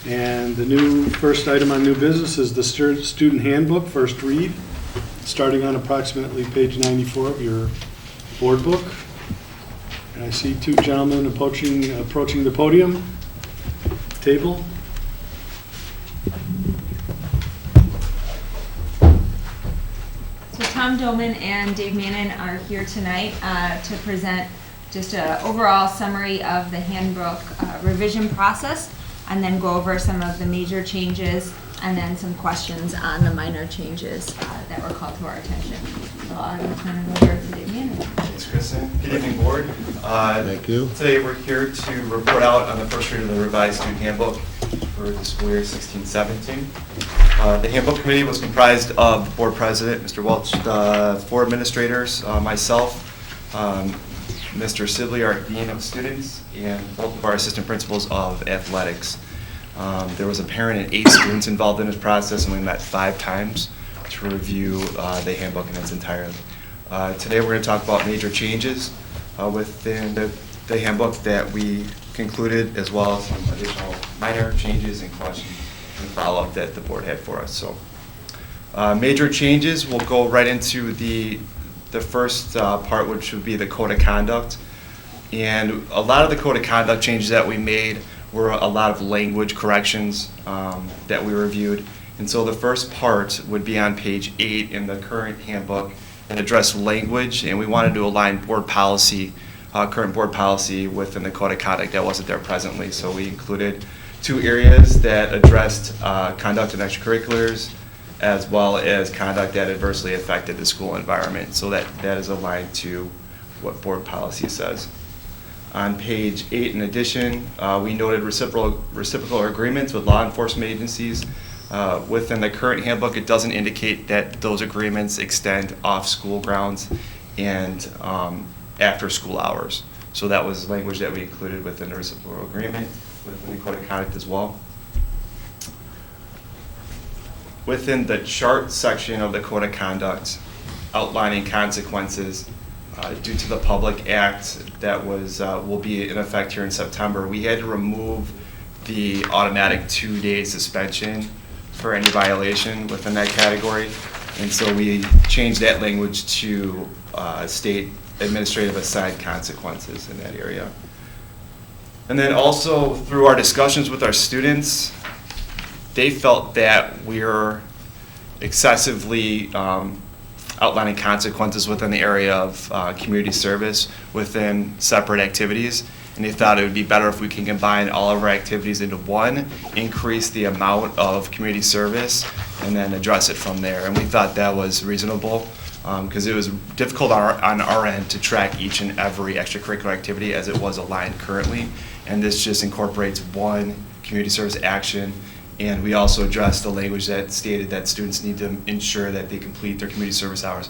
And the first item on new business is the Student Handbook, first read, starting on approximately page 94 of your board book. And I see two gentlemen approaching the podium, table. So Tom Doman and Dave Mannon are here tonight to present just an overall summary of the handbook revision process, and then go over some of the major changes, and then some questions on the minor changes that were called to our attention. So I'm going to turn it over to Dave Mannon. Thanks, Kristen. Good evening, board. Thank you. Today we're here to report out on the first read of the revised student handbook for the school year 16-17. The handbook committee was comprised of the board president, Mr. Welch, the 4 administrators, myself, Mr. Sibley, our dean of students, and both of our assistant principals of athletics. There was a parent and 8 students involved in this process, and we met 5 times to review the handbook in its entirety. Today we're going to talk about major changes within the handbook that we concluded, as well as some additional minor changes and questions and follow-up that the board had for us. So, major changes, we'll go right into the first part, which would be the code of conduct. And a lot of the code of conduct changes that we made were a lot of language corrections that we reviewed. And so the first part would be on page 8 in the current handbook and address language, and we wanted to align board policy, current board policy, within the code of conduct that wasn't there presently. So we included 2 areas that addressed conduct in extracurriculars, as well as conduct that adversely affected the school environment. So that is aligned to what board policy says. On page 8, in addition, we noted reciprocal agreements with law enforcement agencies. Within the current handbook, it doesn't indicate that those agreements extend off school grounds and after school hours. So that was language that we included within the reciprocal agreement, within the code of conduct as well. Within the chart section of the code of conduct, outlining consequences due to the public act that will be in effect here in September, we had to remove the automatic 2-day suspension for any violation within that category. And so we changed that language to state administrative assigned consequences in that area. And then also through our discussions with our students, they felt that we're excessively outlining consequences within the area of community service within separate activities. And they thought it would be better if we can combine all of our activities into one, increase the amount of community service, and then address it from there. And we thought that was reasonable because it was difficult on our end to track each and every extracurricular activity as it was aligned currently. And this just incorporates one community service action. And we also addressed the language that stated that students need to ensure that they complete their community service hours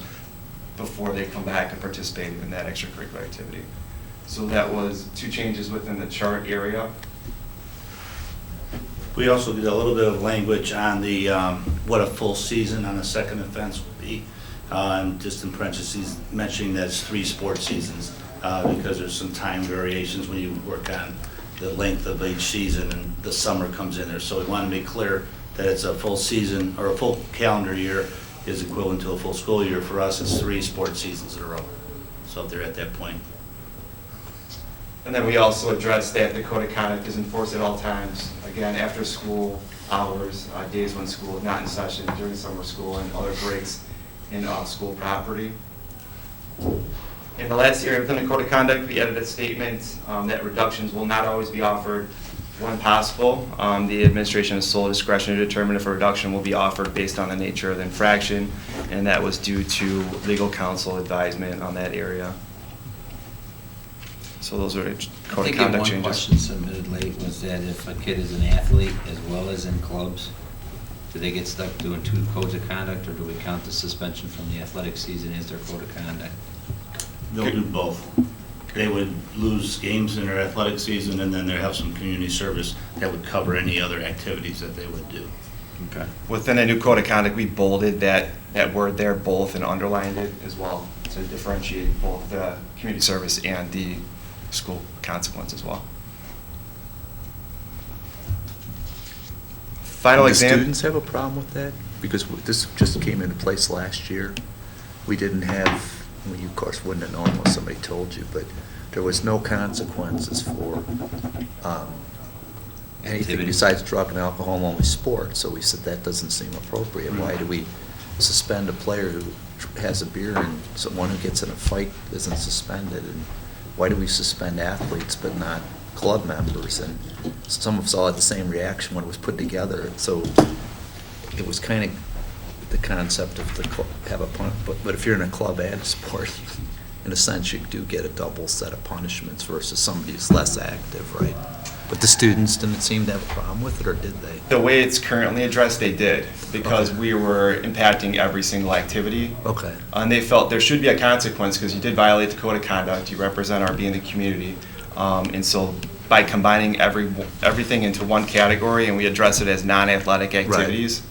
before they come back and participate in that extracurricular activity. So that was 2 changes within the chart area. We also did a little bit of language on the what a full season on a second offense would be. Just in parentheses, mentioning that it's 3 sports seasons because there's some time variations when you work on the length of each season, and the summer comes in there. So we want to be clear that it's a full season, or a full calendar year is equivalent to a full school year. For us, it's 3 sports seasons in a row. So if they're at that point. And then we also addressed that the code of conduct is enforced at all times, again, after school hours, days when school is not in session, during summer school, and other breaks in school property. In the last area within the code of conduct, we added a statement that reductions will not always be offered when possible. The administration has sole discretion to determine if a reduction will be offered based on the nature of the infraction, and that was due to legal counsel advisement on that area. So those are code of conduct changes. One question submitted late was that if a kid is an athlete as well as in clubs, do they get stuck doing 2 codes of conduct, or do we count the suspension from the athletic season as their code of conduct? They'll do both. They would lose games in their athletic season, and then they have some community service that would cover any other activities that they would do. Okay. Within a new code of conduct, we bolded that word there, both, and underlined it as well to differentiate both the community service and the school consequence as well. Final Do exam. students have a problem with that? Because this just came into place last year. We didn't have, well, you of course wouldn't have known unless somebody told you, but there was no consequences for anything Activity. besides drug and alcohol and only sports. So we said that doesn't seem appropriate. Why do we suspend a player who has a beer and someone who gets in a fight isn't suspended? And why do we suspend athletes but not club members? And some of us all had the same reaction when it was put together. So it was kind of the concept of the have a pun, but if you're in a club and a sport, in a sense, you do get a double set of punishments versus somebody who's less active, right? But the students didn't seem to have a problem with it, or did they? The way it's currently addressed, they did, because Okay. we were impacting every single activity. Okay. And they felt there should be a consequence because you did violate the code of conduct, you represent RB in the community. And so by combining everything into one category and we address it as non-athletic activities,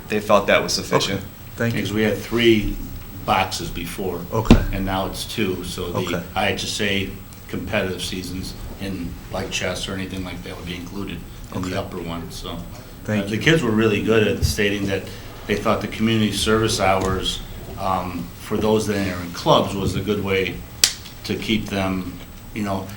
they felt that was sufficient. Okay. Thank Because you. we had 3 boxes before. Okay. And now it's 2, so Okay. the IHSA competitive seasons in like chess or anything like that would be included in Okay. the upper one, so. Thank The you. kids were really good at stating that they thought the community service hours for those that are in clubs was a good way to keep them, you know,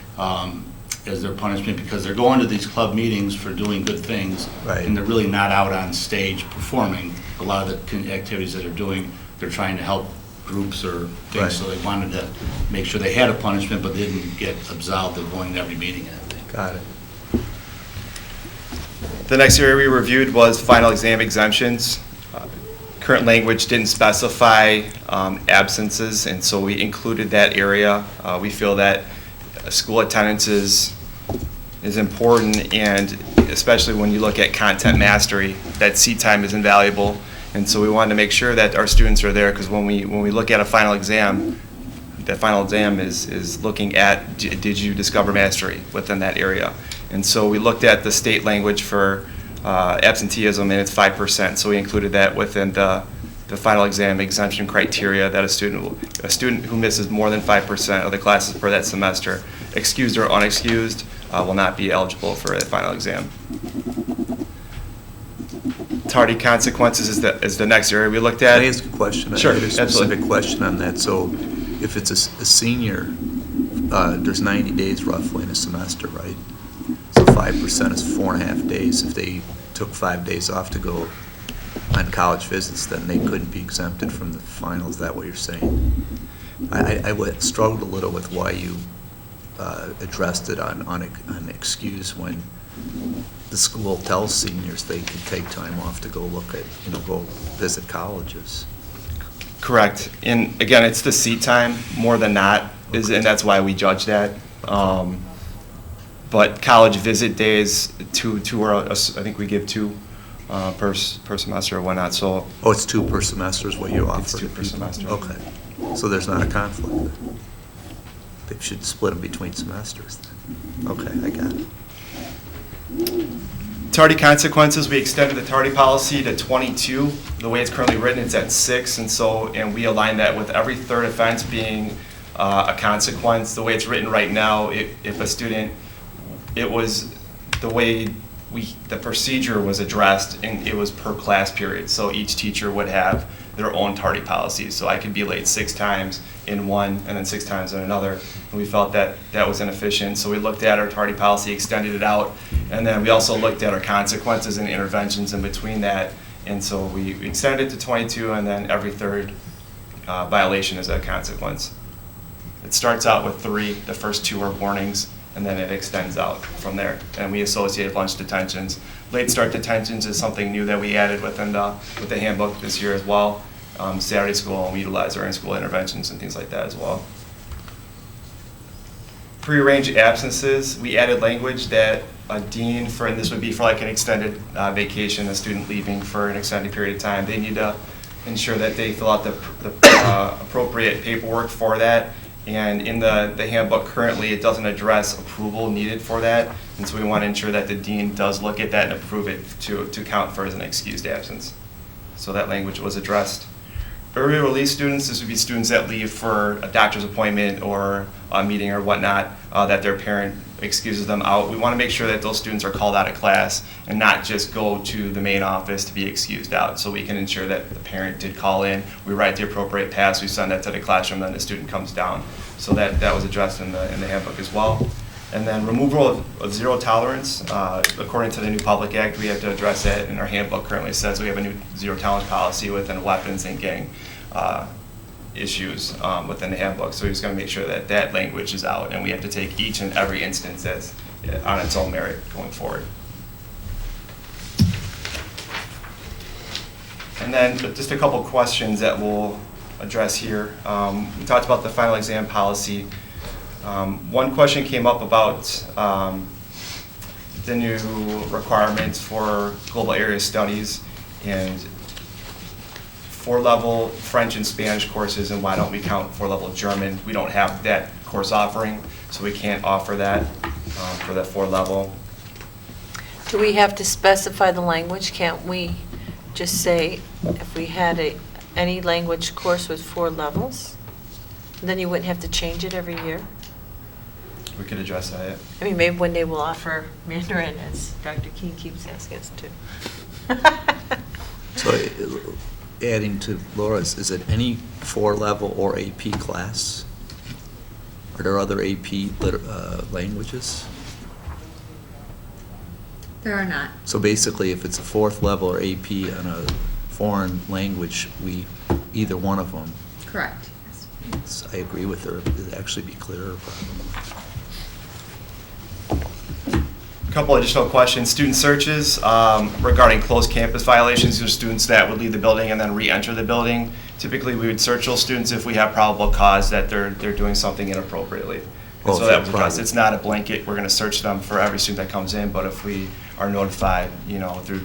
as their punishment, because they're going to these club meetings for doing good things. Right. And they're really not out on stage performing. A lot of the activities that they're doing, they're trying to help groups or things, Right. so they wanted to make sure they had a punishment, but didn't get absolved of going to every meeting and everything. Got it. The next area we reviewed was final exam exemptions. Current language didn't specify absences, and so we included that area. We feel that school attendance is important, and especially when you look at content mastery, that seat time is invaluable. And so we wanted to make sure that our students are there, because when we look at a final exam, that final exam is looking at, did you discover mastery within that area? And so we looked at the state language for absenteeism, and it's 5%. So we included that within the final exam exemption criteria, that a student who misses more than 5% of the classes per that semester, excused or unexcused, will not be eligible for a final exam. Tardy consequences is the next area we looked at. Can I ask a question? Sure, I had a specific absolutely. question on that. So if it's a senior, there's 90 days roughly in a semester, right? So 5% is 4.5 days. If they took 5 days off to go on college visits, then they couldn't be exempted from the final. Is that what you're saying? I struggled a little with why you addressed it on excuse when the school tells seniors they can take time off to go look at, go visit colleges. Correct. And again, it's the seat time more than not, and that's why we judge that. But college visit days, two are, I think we give 2 per semester or whatnot, so. Oh, it's 2 per semester is what you offer? It's 2 per to people? semester. Okay. So there's not a conflict then? They should split them between semesters then? Okay, I got it. Tardy consequences, we extended the tardy policy to 22. The way it's currently written, it's at 6, and we align that with every third offense being a consequence. The way it's written right now, if a student, it was the way the procedure was addressed, and it was per class period. So each teacher would have their own tardy policy. So I could be late 6 times in one and then 6 times in another. And we felt that that was inefficient. So we looked at our tardy policy, extended it out, and then we also looked at our consequences and interventions in between that. And so we extended it to 22, and then every third violation is a consequence. It starts out with 3. The first 2 are warnings, and then it extends out from there. And we associate lunch detentions. Late start detentions is something new that we added with the handbook this year as well. Saturday school, and we utilize our in-school interventions and things like that as well. Prearranged absences, we added language that a dean, and this would be for like an extended vacation, a student leaving for an extended period of time, they need to ensure that they fill out the appropriate paperwork for that. And in the handbook currently, it doesn't address approval needed for that. And so we want to ensure that the dean does look at that and approve it to count for as an excused absence. So that language was addressed. Early release students, this would be students that leave for a doctor's appointment or a meeting or whatnot, that their parent excuses them out. We want to make sure that those students are called out of class and not just go to the main office to be excused out. So we can ensure that the parent did call in, we write the appropriate pass, we send that to the classroom, then the student comes down. So that was addressed in the handbook as well. And then removal of zero tolerance, according to the new Public Act, we have to address that, and our handbook currently says we have a new zero tolerance policy within weapons and gang issues within the handbook. So we're just going to make sure that that language is out, and we have to take each and every instance as on its own merit going forward. And then just a couple questions that we'll address here. We talked about the final exam policy. One question came up about the new requirements for global area studies and 4-level French and Spanish courses, and why don't we count 4-level German? We don't have that course offering, so we can't offer that for that 4-level. Do we have to specify the language? Can't we just say if we had any language course with 4 levels, then you wouldn't have to change it every year? We could address that. I mean, maybe one day we'll offer Mandarin, as Dr. King keeps asking us to. So adding to Laura's, is it any 4-level or AP class? Are there other AP languages? There are not. So basically, if it's a 4th level or AP on a foreign language, either one of them. Correct. I agree with her. It'd actually be clearer, probably. A couple additional questions. Student searches regarding closed campus violations. These are students that would leave the building and then re-enter the building. Typically, we would search those students if we have probable cause that they're doing something inappropriately. And so that was addressed. It's not a blanket. We're going to search them for every student that comes in, but if we are notified, through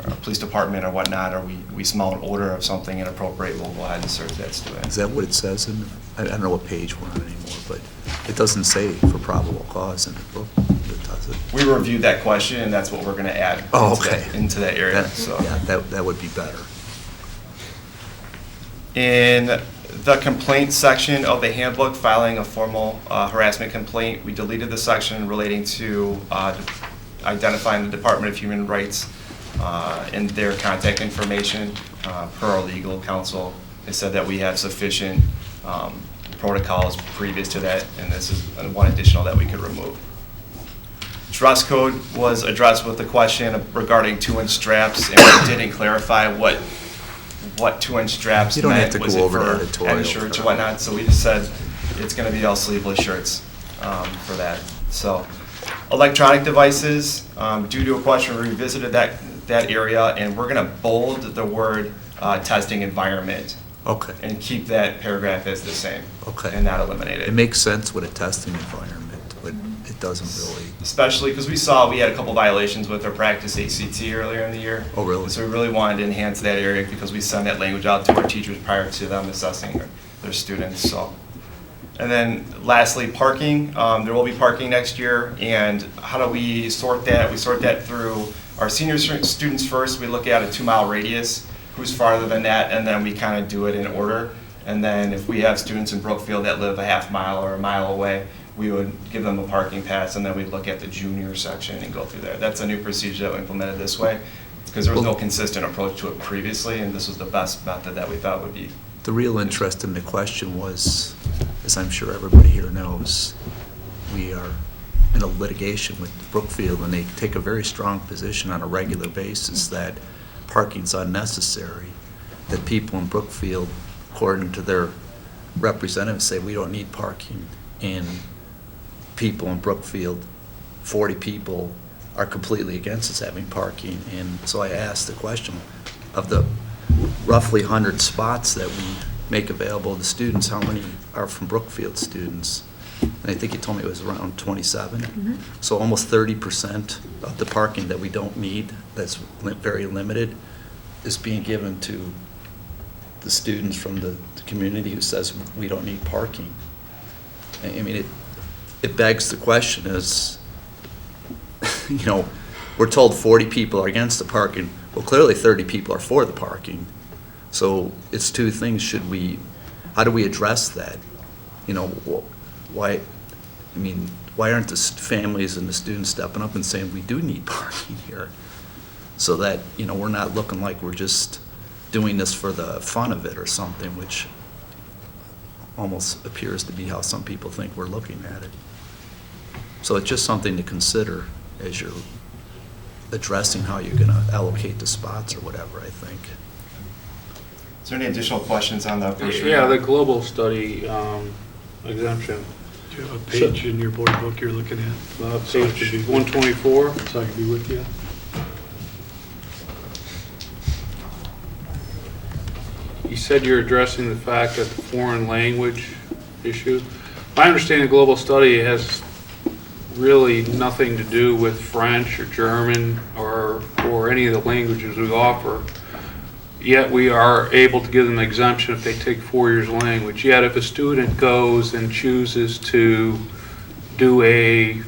our police department or whatnot, or we smell an odor of something inappropriate, we'll go ahead and search that student. Is that what it says in, I don't know what page we're on anymore, but it doesn't say for probable cause in the book, does it? We reviewed that question, and that's what we're going to add into that area. Yeah, that would be better. In the complaint section of the handbook, filing a formal harassment complaint, we deleted the section relating to identifying the Department of Human Rights and their contact information. Per our legal counsel, they said that we have sufficient protocols previous to that, and this is one additional that we could remove. Dress code was addressed with the question regarding 2-inch straps, and we didn't clarify what 2-inch straps You don't meant. have to Was go it over the for editorial any shirts or part. whatnot? So we just said it's going to be all sleeveless shirts for that. So electronic devices, due to a question, we revisited that area, and we're going to bold the word testing environment. Okay. And keep that paragraph as the same. Okay. And not eliminate it. It makes sense with a testing environment, but it doesn't really. Especially because we had a couple violations with our practice ACT earlier in the year. Oh, really? So we really wanted to enhance that area because we send that language out to our teachers prior to them assessing their students. So, and then lastly, parking. There will be parking next year, and how do we sort that? We sort that through our senior students first. We look at a 2-mile radius. Who's farther than that, and then we kind of do it in order. And then if we have students in Brookfield that live a half mile or a mile away, we would give them a parking pass, and then we'd look at the junior section and go through there. That's a new procedure that we implemented this way, because there was no consistent approach to it previously, and this was the best method that we thought would be. The real interest in the question was, as I'm sure everybody here knows, we are in a litigation with Brookfield, and they take a very strong position on a regular basis that parking's unnecessary, that people in Brookfield, according to their representatives, say we don't need parking, and people in Brookfield, 40 people, are completely against us having parking. And so I asked the question, of the roughly 100 spots that we make available to students, how many are from Brookfield students? And I think you told me it was around 27. Mm-hmm. So almost 30% of the parking that we don't need, that's very limited, is being given to the students from the community who says we don't need parking. I mean, it begs the question is, we're told 40 people are against the parking. Well, clearly 30 people are for the parking. So it's two things. How do we address that? You know, why, I mean, why aren't the families and the students stepping up and saying, we do need parking here? So that, you know, we're not looking like we're just doing this for the fun of it or something, which almost appears to be how some people think we're looking at it. So it's just something to consider as you're addressing how you're going to allocate the spots or whatever, I think. Is there any additional questions on the first reading? Yeah, the global study exemption. Do you have a page in your board book you're looking at? Page 124. So I can be with you. You said you're addressing the fact that the foreign language issue. My understanding of global study has really nothing to do with French or German or any of the languages we offer. Yet we are able to give them an exemption if they take 4 years of language. Yet if a student goes and chooses to do a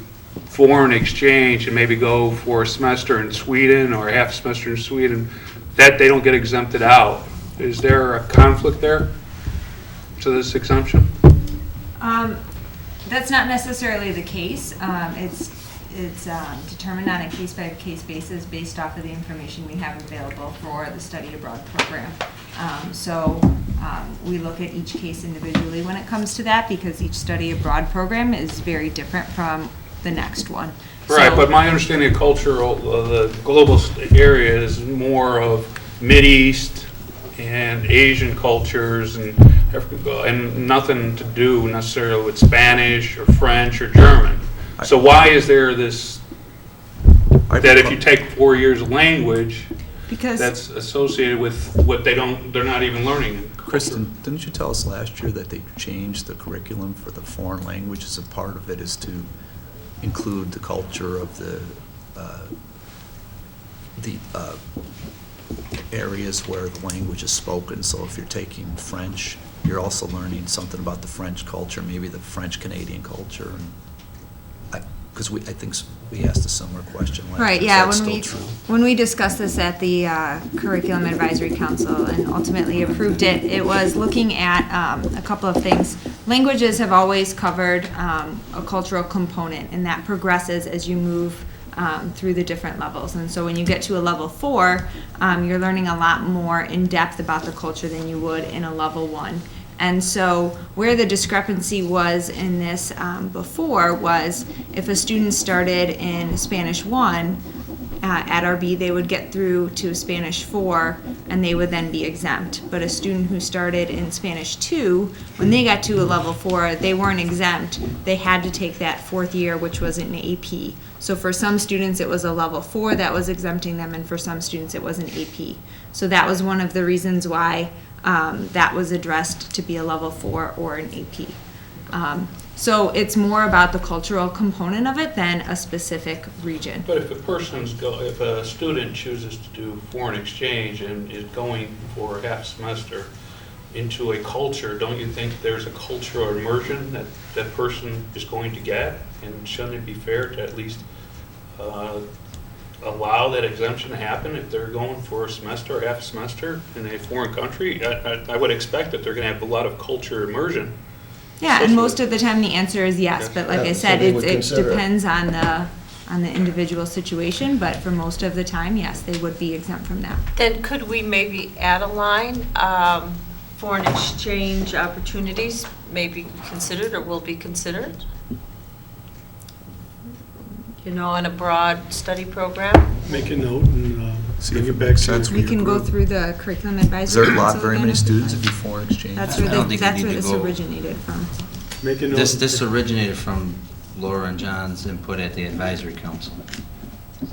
foreign exchange and maybe go for a semester in Sweden or a half semester in Sweden, that they don't get exempted out. Is there a conflict there to this exemption? That's not necessarily the case. It's determined on a case-by-case basis based off of the information we have available for the study abroad program. We look at each case individually when it comes to that because each study abroad program is very different from the next one. Right, So- but my understanding of cultural, the global area is more of Mideast and Asian cultures and nothing to do necessarily with Spanish or French or German. So why is there this, that if you take 4 years of language, Because that's associated with what they're not even learning? Kristen, didn't you tell us last year that they changed the curriculum for the foreign languages, and part of it is to include the culture of the areas where the language is spoken? So if you're taking French, you're also learning something about the French culture, maybe the French-Canadian culture, and because I think we asked a similar question last year. Right, Is yeah, that still true? when we discussed this at the Curriculum Advisory Council and ultimately approved it, it was looking at a couple of things. Languages have always covered a cultural component, and that progresses as you move through the different levels. And so when you get to a level 4, you're learning a lot more in depth about the culture than you would in a level 1. And so where the discrepancy was in this before was if a student started in Spanish 1 at RB, they would get through to Spanish 4 and they would then be exempt. But a student who started in Spanish 2, when they got to a level 4, they weren't exempt. They had to take that 4th year, which was an AP. So for some students, it was a level 4 that was exempting them, and for some students, it was an AP. So that was one of the reasons why that was addressed to be a level 4 or an AP. So it's more about the cultural component of it than a specific region. But if if a student chooses to do foreign exchange and is going for a half semester into a culture, don't you think there's a cultural immersion that that person is going to get? And shouldn't it be fair to at least allow that exemption to happen if they're going for a semester or half a semester in a foreign country? I would expect that they're going to have a lot of culture immersion. Yeah, and most of the time the answer is yes, but like I said, they would it consider it. depends on the individual situation, but for most of the time, yes, they would be exempt from that. Then could we maybe add a line, foreign exchange opportunities may be considered or will be considered? You know, in a broad study program? Make a note and See bring if it it back makes to sense. We can go through the curriculum Is advisory there council very again. many students that do foreign exchange? That's I don't where think that's you where need this to go- originated from. Make a note. This originated from Laura and John's input at the advisory council.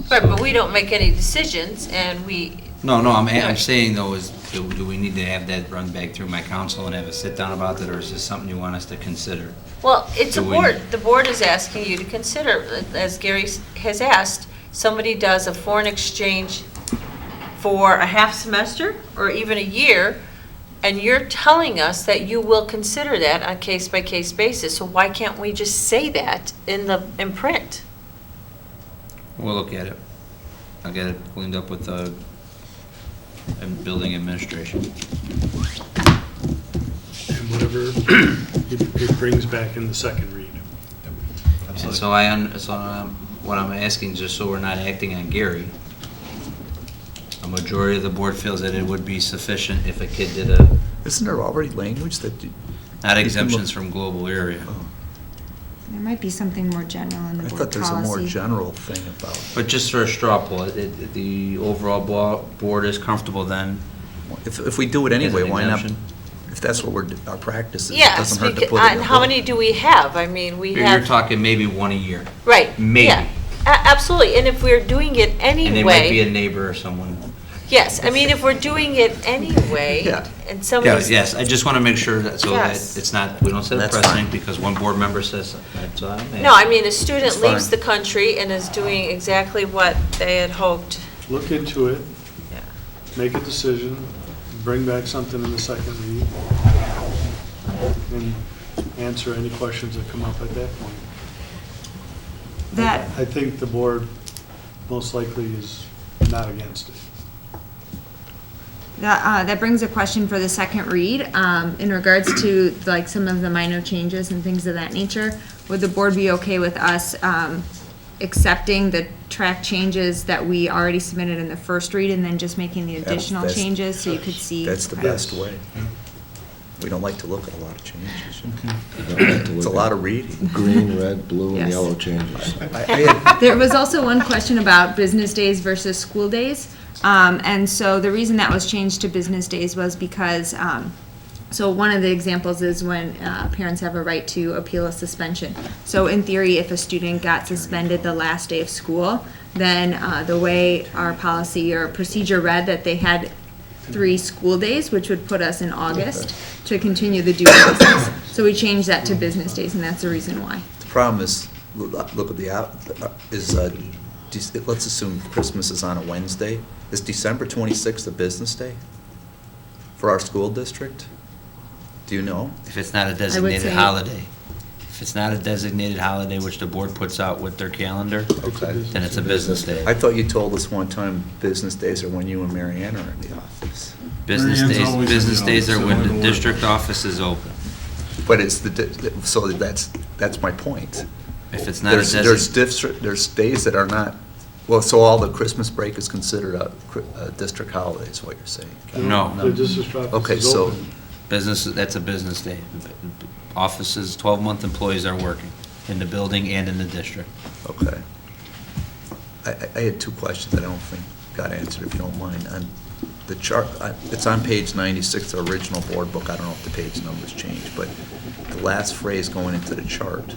Right, but we don't make any decisions, and we, No, I'm Right. saying though is, do we need to have that run back through my council and have a sit down about it, or is this something you want us to consider? well, it's a Do we- board. The board is asking you to consider, as Gary has asked, somebody does a foreign exchange for a half semester or even a year, and you're telling us that you will consider that on case-by-case basis, so why can't we just say that in print? We'll look at it. I'll get it cleaned up with and building administration. And whatever it brings back in the second read. And so what I'm asking, just so we're not acting on Gary, a majority of the board feels that it would be sufficient if a kid did Isn't there already language that? not exemptions from global area. Oh, There might be something more general in the I board thought there's a more policy. general thing about, But just for a straw poll, the overall board is comfortable then? if we do it anyway, as an why not? exemption? If that's what our practice is, it Yes, doesn't hurt to because, put it in and the how book. many do we have? I mean, we You're have, talking maybe one a year. right. Maybe. Yeah, absolutely, and if we're doing it And they might be a anyway, neighbor or someone. yes, I mean, if we're doing it anyway, Yeah. and Yeah, somebody's. yes, I just want to make sure that, so that Yes. it's not, we don't set a That's precedent fine. because one board member says that's all I'm asking. No, I mean, a student It's leaves fine. the country and is doing exactly what they had hoped. Look into it, Yeah. make a decision, bring back something in the second read, and answer any questions that come up at that point. That, I think the board most likely is not against it. that brings a question for the second read. In regards to like some of the minor changes and things of that nature, would the board be okay with us accepting the track changes that we already submitted in the first read and then just making the additional that's- changes so you could see? That's the Yes. best way. We don't like to look at a lot of changes. You don't have to It's a look lot at of reading. green, red, blue, and Yes. yellow changes. I had, There was also one question about business days versus school days. And so the reason that was changed to business days was because, so one of the examples is when parents have a right to appeal a suspension. So in theory, if a student got suspended the last day of school, then the way our policy or procedure read that they had 3 school days, which would put us in August, to continue the due process. So we changed that to business days, and that's the reason why. the problem is, look at let's assume Christmas is on a Wednesday. Is December 26th a business day for our school district? Do you know? If it's not a designated say- holiday. If it's not a designated holiday, which the board puts out with their calendar, Okay. then it's a business day. I thought you told us one time business days are when you and Mary Ann are in the office. Business Marianne's days, always in business the days office, are so when I the don't district office is open. But it's so that's my point. If it's not a There's days that are not, well, so all the Christmas break is considered a district holiday, is what you're saying? No. The district office Okay, is so- open. business, that's a business day. Offices, 12-month employees are working in the building and in the district. Okay. I had 2 questions that I don't think got answered, if you don't mind. On the chart, it's on page 96, the original board book. I don't know if the page numbers changed, but the last phrase going into the chart,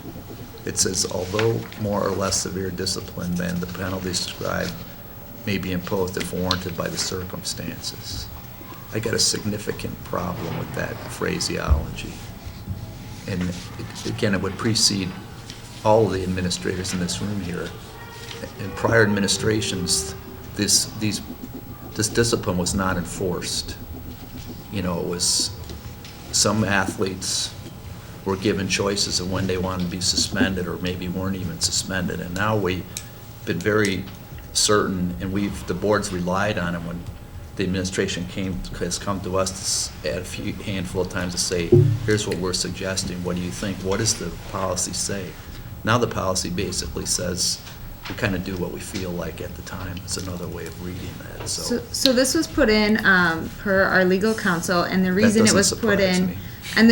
it says, although more or less severe discipline than the penalties described may be imposed if warranted by the circumstances. I got a significant problem with that phraseology. And again, it would precede all of the administrators in this room here. In prior administrations, this discipline was not enforced. You know, it was, some athletes were given choices of when they wanted to be suspended or maybe weren't even suspended. And now we've been very certain, and the board's relied on it when the administration has come to us at a handful of times to say, here's what we're suggesting, what do you think? What does the policy say? Now the policy basically says, we kind of do what we feel like at the time. It's another way of reading that, so. So this was put in per our legal counsel, and the reason it doesn't was put surprise in, me. and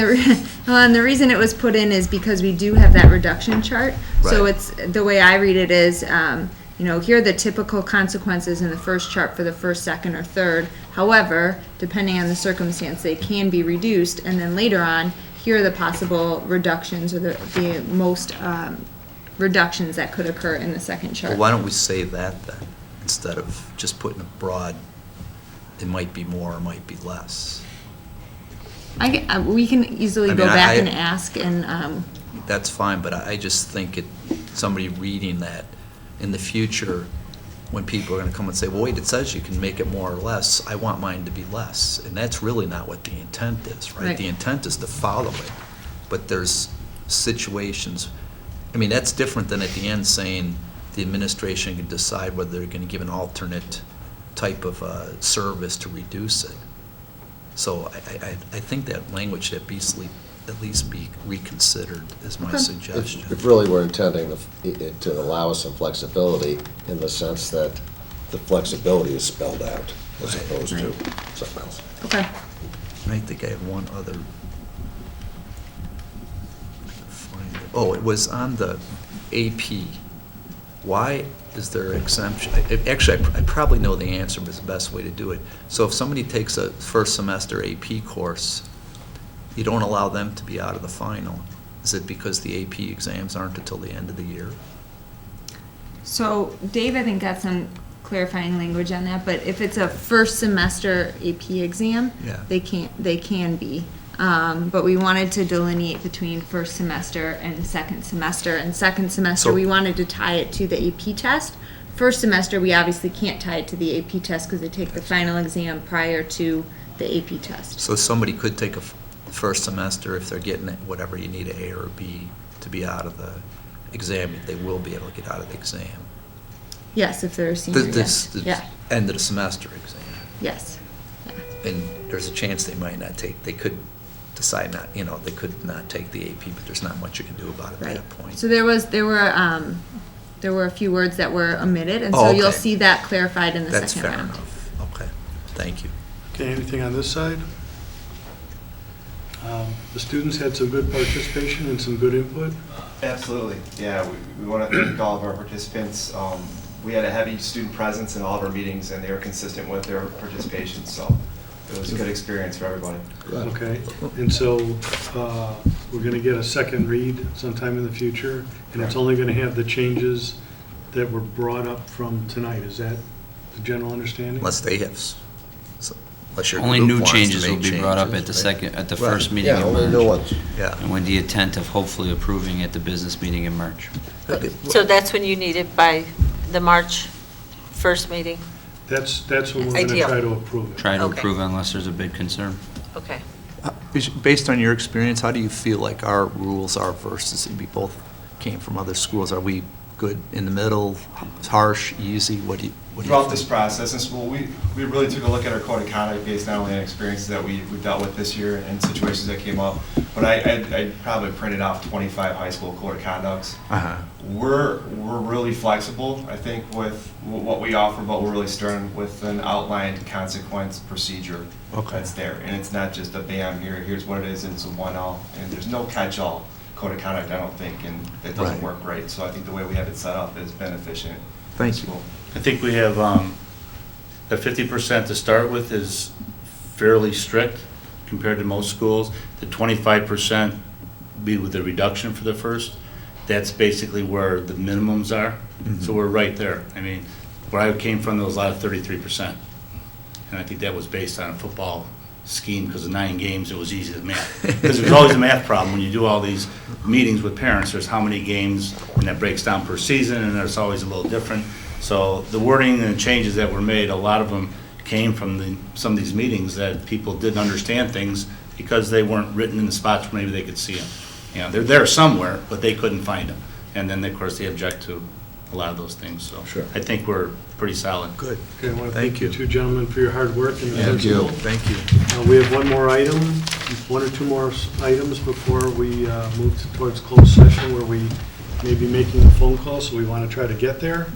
the reason it was put in is because we do have that reduction chart. So Right. it's, the way I read it is, here are the typical consequences in the first chart for the first, second, or third. However, depending on the circumstance, they can be reduced, and then later on, here are the possible reductions or the most reductions that could occur in the second chart. Well, why don't we say that then, instead of just putting a broad, it might be more, or might be less? We can easily I go mean, back and ask, and That's fine, but I just think somebody reading that, in the future, when people are gonna come and say, well, wait, it says you can make it more or less, I want mine to be less. And that's really not what the intent is, right? Right. The intent is to follow it, but there's situations, I mean, that's different than at the end saying the administration can decide whether they're gonna give an alternate type of service to reduce it. So I think that language should at least be reconsidered, is my suggestion. If really we're intending to allow us some flexibility in the sense that the flexibility is spelled out as Right. opposed to something else. Okay. I think I have one other. Oh, it was on the AP. Why is there exemption? Actually, I probably know the answer, but it's the best way to do it. So if somebody takes a first semester AP course, you don't allow them to be out of the final. Is it because the AP exams aren't until the end of the year? So Dave, I think, got some clarifying language on that, but if it's a first semester AP exam, Yeah. they can be. But we wanted to delineate between first semester and second semester. And second semester, So- we wanted to tie it to the AP test. First semester, we obviously can't tie it to the AP test because they take the final exam prior to the AP test. So somebody could take a first semester if they're getting it, whatever you need, an A or a B, to be out of the exam. They will be able to get out of the exam. Yes, if they're a senior, yes. This Yeah, end of the semester exam. yes. And there's a chance they might not take, they could decide not, they could not take the AP, but there's not much you can do about it at Right. that point. So there were a few words that were omitted, and Oh, so you'll okay. see that clarified in the That's second fair round. enough. Okay, thank you. Okay, anything on this side? The students had some good participation and some good input. Absolutely, yeah, we want to thank all of our participants. We had a heavy student presence in all of our meetings, and they were consistent with their participation, so it was a good experience for everybody. Okay, and so we're going to get a second read sometime in the future, and it's only going to have the changes that were brought up from tonight. Is that the general understanding? Unless they have, unless your Only group new wants to changes will make be brought up changes, at right? the Right. first meeting Yeah, in only new March. ones. Yeah. And with the intent of hopefully approving at the business meeting in March. So that's when you need it, by the March 1st meeting? That's when we're going to Ideal. try to approve it. Try to Okay. approve unless there's a big concern. Okay. Based on your experience, how do you feel like our rules are versus, we both came from other schools, are we good in the middle, harsh, easy, what do you Throughout think? this process in school, we really took a look at our code of conduct based not only on experiences that we've dealt with this year and situations that came up, but I probably printed off 25 high school code of conducts. Uh-huh. We're really flexible, I think, with what we offer, but we're really stern with an outlined consequence procedure Okay. that's there. And it's not just a bam, here's what it is, and it's a 1-0, and there's no catch-all code of conduct, I don't think, and that doesn't Right. work right. So I think the way we have it set up has been efficient. for Thank the you. school. I think we have, the 50% to start with is fairly strict compared to most schools. The 25% be with the reduction for the first. That's basically where the minimums are. So we're right there. I mean, where I came from, there was a lot of 33%. And I think that was based on a football scheme, because of 9 games, it was easy to math. Because there's always a math problem. When you do all these meetings with parents, there's how many games, and that breaks down per season, and there's always a little different. So the wording and changes that were made, a lot of them came from some of these meetings that people didn't understand things because they weren't written in the spots where maybe they could see them. You know, they're there somewhere, but they couldn't find them. And then, of course, they object to a lot of those things. So Sure. I think we're pretty solid. Good. Okay, I want to Thank thank you you. two gentlemen for your hard work and Thank you. attention. Thank you. We have one more item, one or two more items before we move towards closed session where we may be making a phone call, so we want to try to get there.